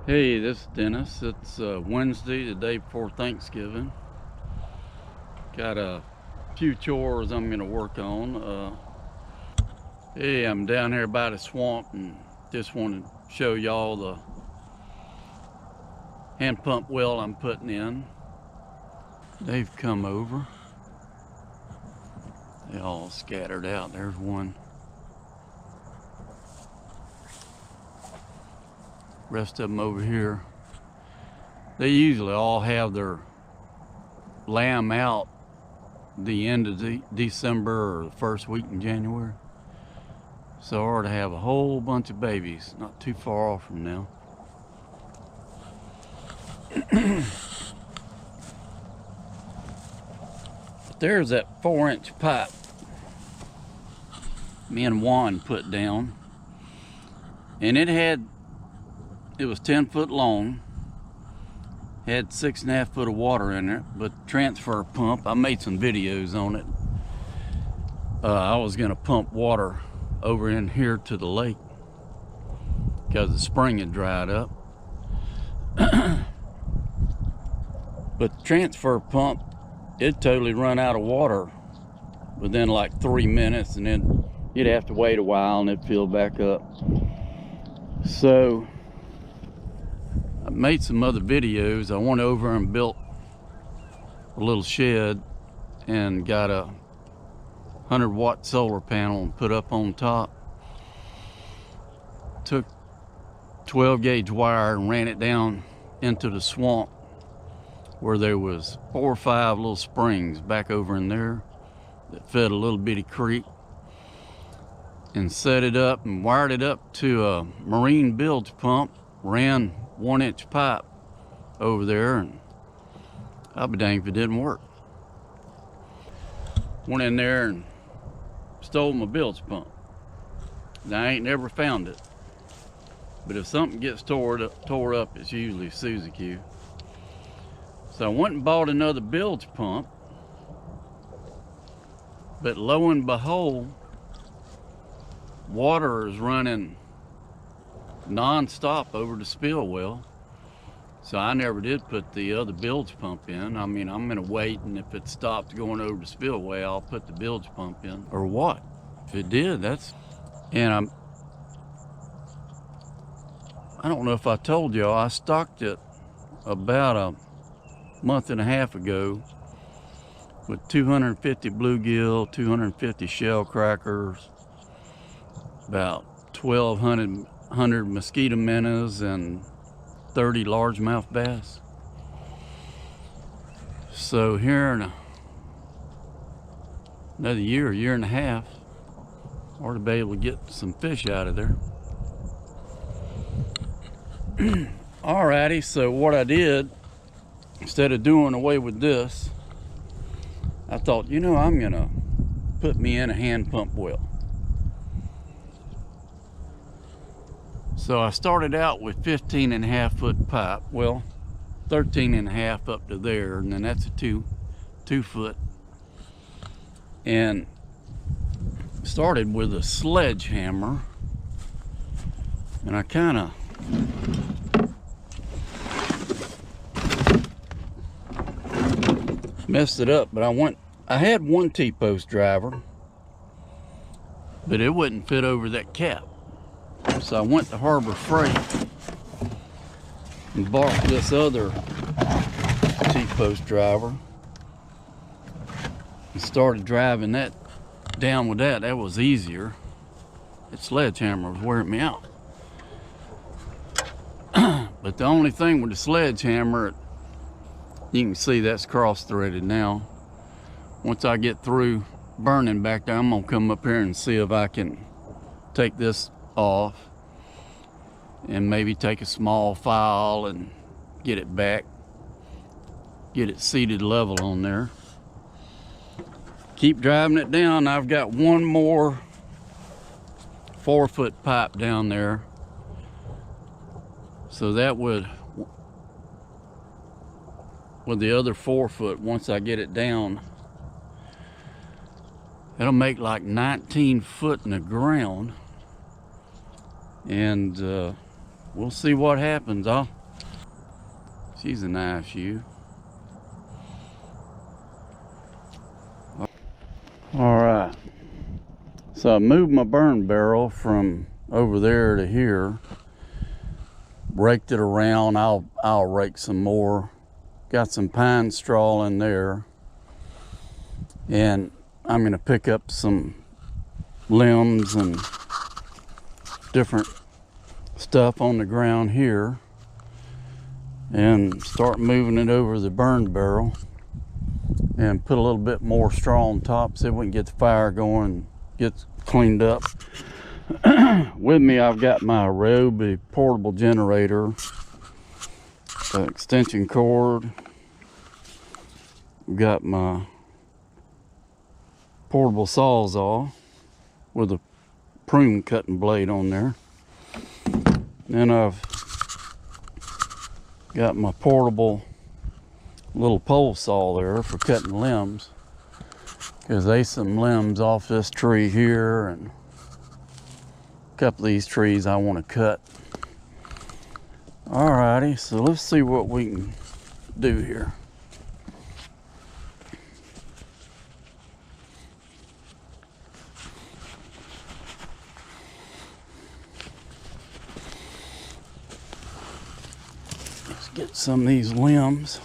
Hey, this is Dennis. It's Wednesday, the day before Thanksgiving. Got a few chores I'm going to work on. Hey, I'm down here by the swamp and just want to show y'all the hand pump well I'm putting in. They've come over. They all scattered out. There's one. Rest of them over here. They usually all have their lamb out the end of December or the first week in January. So I ought to have a whole bunch of babies not too far off from now. But there's that 4-inch pipe me and Juan put down, and it was 10 foot long, had 6.5 foot of water in it, but transfer pump, I made some videos on it. I was gonna pump water over in here to the lake because the spring had dried up. But the transfer pump, it totally run out of water within like 3 minutes, and then you'd have to wait a while and it'd fill back up. So I made some other videos. I went over and built a little shed and got a 100-watt solar panel and put up on top. Took 12-gauge wire and ran it down into the swamp where there was 4 or 5 little springs back over in there that fed a little bitty creek, and set it up and wired it up to a marine bilge pump. Ran 1-inch pipe over there, and I'll be danged if it didn't work. Went in there and stole my bilge pump. Now, I ain't never found it, but if something gets tore up, it's usually Suzy Q. So I went and bought another bilge pump, but lo and behold, water is running non-stop over the spill well. So I never did put the other bilge pump in. I mean, I'm gonna wait, and if it stops going over the spillway, I'll put the bilge pump in, or what. If it did, and I don't know if I told y'all, I stocked it about a month and a half ago with 250 bluegill, 250 shell crackers, about 1,200 mosquito minnows, and 30 largemouth bass. So here in another year and a half, I ought to be able to get some fish out of there. Alrighty, so what I did, instead of doing away with this, I thought, I'm gonna put me in a hand pump well. So I started out with 15.5 foot pipe, well, 13.5 up to there, and then that's a 2 foot. And started with a sledgehammer, and I kind of messed it up, but I had one T-post driver, but it wouldn't fit over that cap. So I went to Harbor Freight and bought this other T-post driver and started driving that down with that. That was easier. That sledgehammer was wearing me out. But the only thing with the sledgehammer, you can see that's cross-threaded now. Once I get through burning back there, I'm gonna come up here and see if I can take this off and maybe take a small file and get it back, get it seated level on there. Keep driving it down. I've got one more 4-foot pipe down there, so that would, with the other 4-foot, once I get it down, it'll make like 19 foot in the ground. And we'll see what happens. She's a nice shoe. All right. So I moved my burn barrel from over there to here. Raked it around. I'll rake some more. Got some pine straw in there. And I'm gonna pick up some limbs and different stuff on the ground here and start moving it over the burn barrel and put a little bit more straw on top, see if we can get the fire going and get cleaned up. With me, I've got my Ryobi portable generator, extension cord. I've got my portable sawzall with a prune cutting blade on there. Then I've got my portable little pole saw there for cutting limbs, because there's some limbs off this tree here and a couple of these trees I want to cut. Alrighty, so let's see what we can do here. Let's get some of these limbs.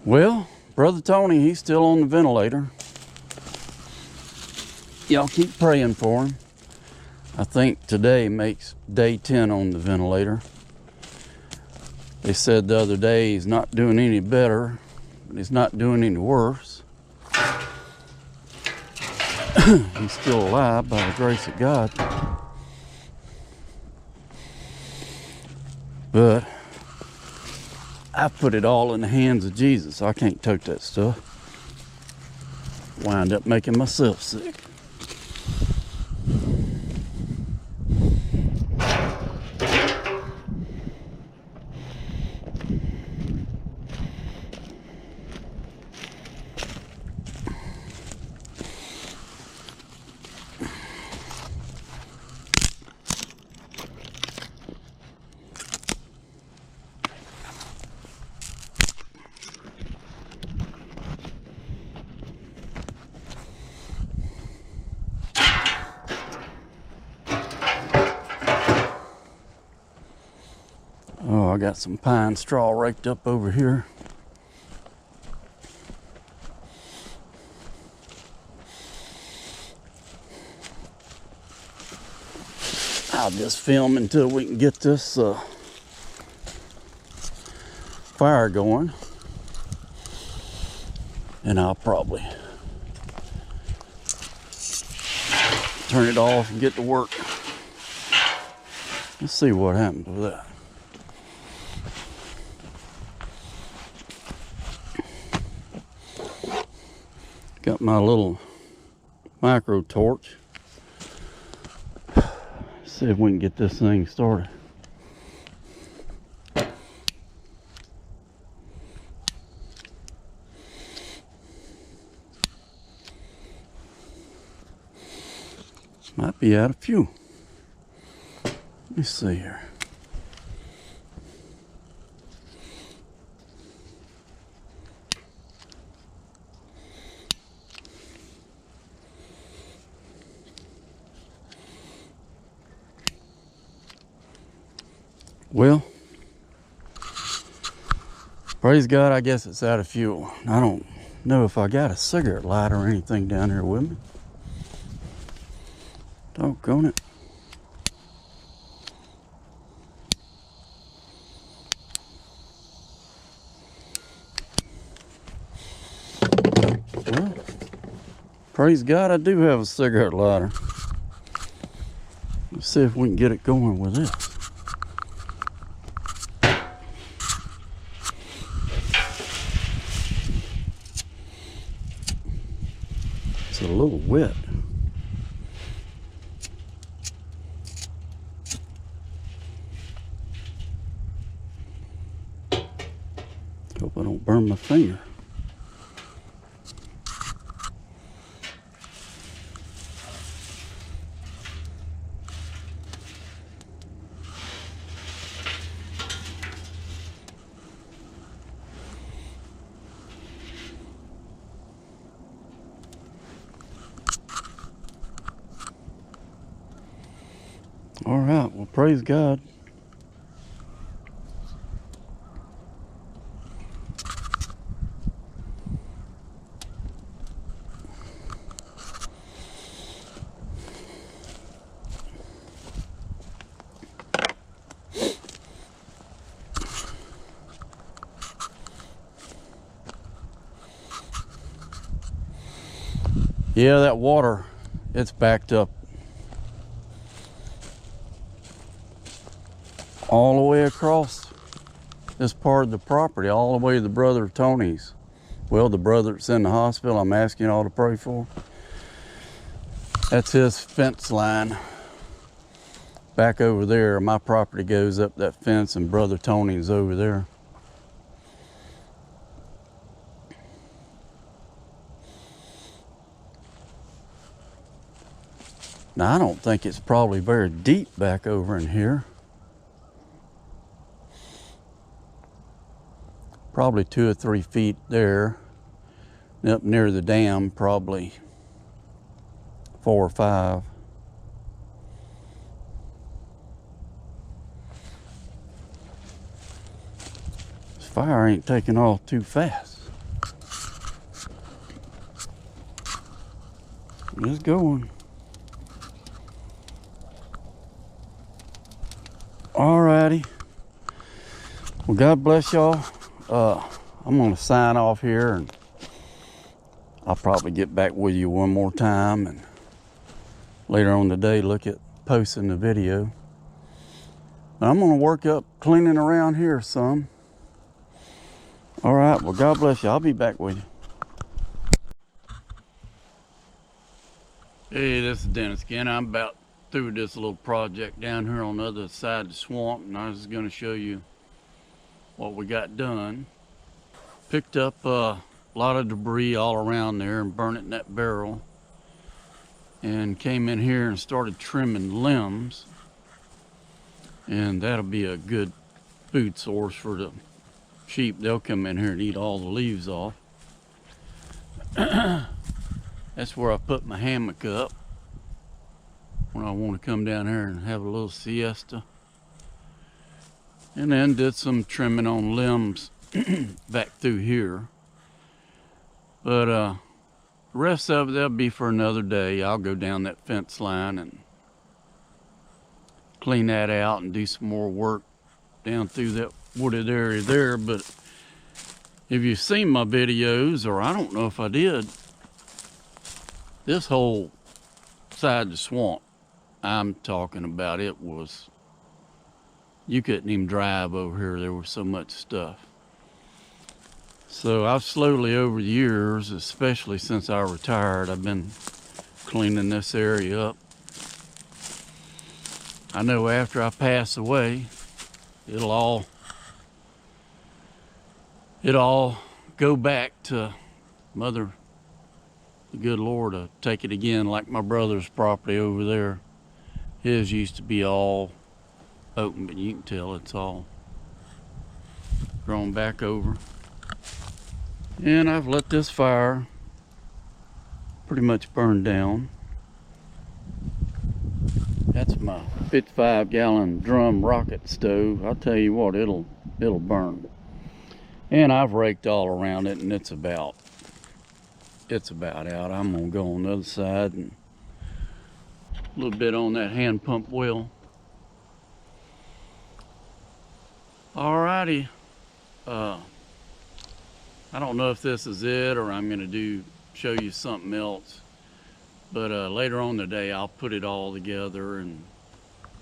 Well, Brother Tony, he's still on the ventilator. Y'all keep praying for him. I think today makes day 10 on the ventilator. They said the other day he's not doing any better, but he's not doing any worse. He's still alive by the grace of God. But I put it all in the hands of Jesus. I can't touch that stuff. Wind up making myself sick. Oh, I got some pine straw raked up over here. I'll just film until we can get this fire going. And I'll probably turn it off and get to work. Let's see what happens with that. Got my little micro torch. See if we can get this thing started. Might be out of fuel. Let me see here. Well, praise God, I guess it's out of fuel. I don't know if I got a cigarette lighter or anything down here with me. Doggone it. Well, praise God, I do have a cigarette lighter. Let's see if we can get it going with this. It's a little wet. Hope I don't burn my finger. All right, well, praise God. Yeah, that water, it's backed up all the way across this part of the property, all the way to the brother Tony's. Well, the brother that's in the hospital, I'm asking y'all to pray for. That's his fence line. Back over there, my property goes up that fence, and brother Tony's over there. Now, I don't think it's probably very deep back over in here. Probably 2 or 3 feet there. And up near the dam, probably 4 or 5. This fire ain't taking off too fast. It's going. Alrighty. Well, God bless y'all. I'm gonna sign off here, and I'll probably get back with you one more time, and later on today look at posting the video. But I'm gonna work up cleaning around here some. All right, well, God bless you. I'll be back with you. Hey, this is Dennis again. I'm about through this little project down here on the other side of the swamp, and I was going to show you what we got done. Picked up a lot of debris all around there and burned it in that barrel, and came in here and started trimming limbs, and that'll be a good food source for the sheep. They'll come in here and eat all the leaves off. That's where I put my hammock up when I want to come down here and have a little siesta. And then did some trimming on limbs back through here. But the rest of it, that'll be for another day. I'll go down that fence line and clean that out and do some more work down through that wooded area there. But if you've seen my videos, or I don't know if I did, this whole side of the swamp I'm talking about, it was, you couldn't even drive over here. There was so much stuff. So I've slowly over the years, especially since I retired, I've been cleaning this area up. I know after I pass away, it'll all go back to Mother, the good Lord, to take it again, like my brother's property over there. His used to be all open, but you can tell it's all grown back over. And I've let this fire pretty much burn down. That's my 55-gallon drum rocket stove. I'll tell you what, it'll burn. And I've raked all around it, and it's about out. I'm gonna go on the other side and a little bit on that hand pump well. Alrighty. I don't know if this is it or I'm gonna show you something else, but later on today I'll put it all together and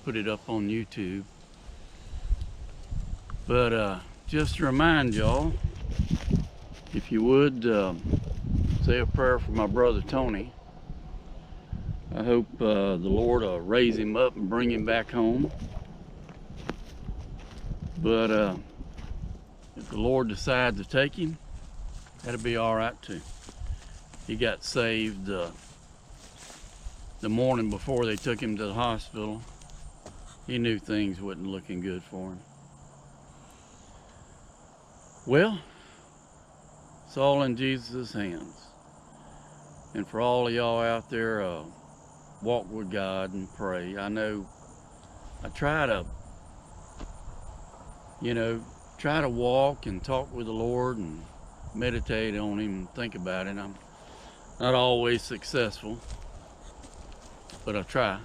put it up on YouTube. But just to remind y'all, if you would say a prayer for my brother Tony. I hope the Lord will raise him up and bring him back home. But if the Lord decides to take him, that'll be all right too. He got saved the morning before they took him to the hospital. He knew things wasn't looking good for him. Well, it's all in Jesus' hands. And for all of y'all out there, walk with God and pray. I know I try to, try to walk and talk with the Lord and meditate on him and think about it. I'm not always successful, but I try.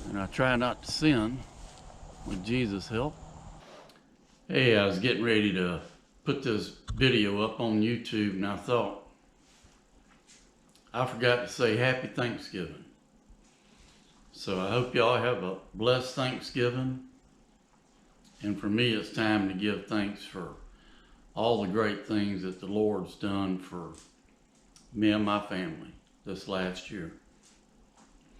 And I try not to sin with Jesus' help. Hey, I was getting ready to put this video up on YouTube, and I thought, I forgot to say Happy Thanksgiving. So I hope y'all have a blessed Thanksgiving. And for me, it's time to give thanks for all the great things that the Lord's done for me and my family this last year.